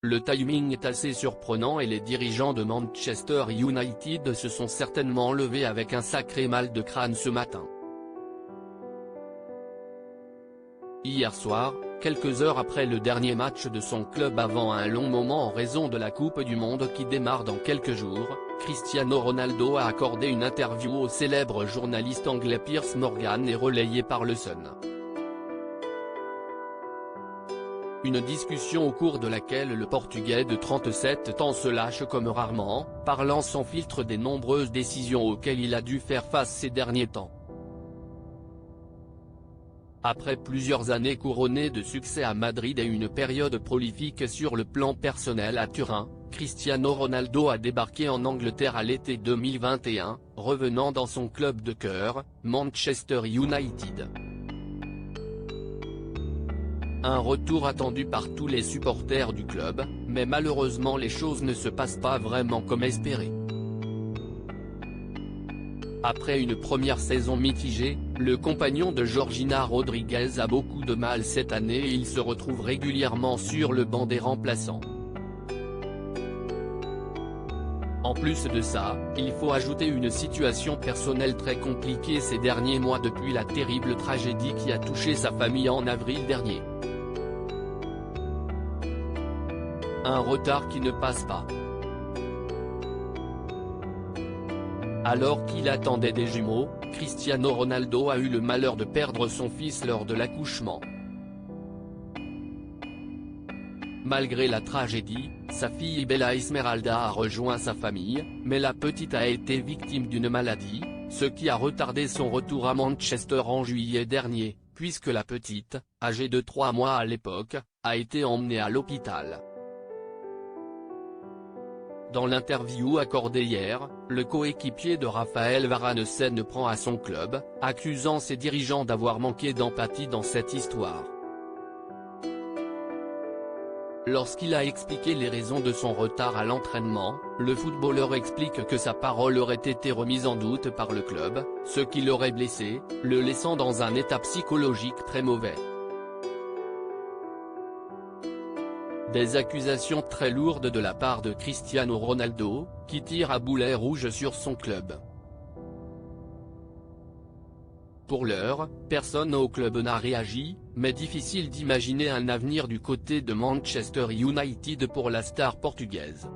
Le timing est assez surprenant et les dirigeants de Manchester United se sont certainement levés avec un sacré mal de crâne ce matin. Hier soir, quelques heures après le dernier match de son club avant un long moment en raison de la Coupe du Monde qui démarre dans quelques jours, Cristiano Ronaldo a accordé une interview au célèbre journaliste anglais Piers Morgan et relayée par le Sun. Une discussion au cours de laquelle le Portugais de 37 ans se lâche comme rarement, parlant sans filtre des nombreuses décisions auxquelles il a dû faire face ces derniers temps. Après plusieurs années couronnées de succès à Madrid et une période prolifique sur le plan personnel à Turin, Cristiano Ronaldo a débarqué en Angleterre à l'été 2021, revenant dans son club de cœur, Manchester United. Un retour attendu par tous les supporters du club, mais malheureusement les choses ne se passent pas vraiment comme espéré. Après une première saison mitigée, le compagnon de Georgina Rodriguez a beaucoup de mal cette année et il se retrouve régulièrement sur le banc des remplaçants. En plus de ça, il faut ajouter une situation personnelle très compliquée ces derniers mois depuis la terrible tragédie qui a touché sa famille en avril dernier. Un retard qui ne passe pas. Alors qu'il attendait des jumeaux, Cristiano Ronaldo a eu le malheur de perdre son fils lors de l'accouchement. Malgré la tragédie, sa fille Bella Esmeralda a rejoint sa famille, mais la petite a été victime d'une maladie, ce qui a retardé son retour à Manchester en juillet dernier, puisque la petite, âgée de 3 mois à l'époque, a été emmenée à l'hôpital. Dans l'interview accordée hier, le coéquipier de Raphaël Varane s'en prend à son club, accusant ses dirigeants d'avoir manqué d'empathie dans cette histoire. Lorsqu'il a expliqué les raisons de son retard à l'entraînement, le footballeur explique que sa parole aurait été remise en doute par le club, ce qui l'aurait blessé, le laissant dans un état psychologique très mauvais. Des accusations très lourdes de la part de Cristiano Ronaldo, qui tire à boulet rouge sur son club. Pour l'heure, personne au club n'a réagi, mais difficile d'imaginer un avenir du côté de Manchester United pour la star portugaise.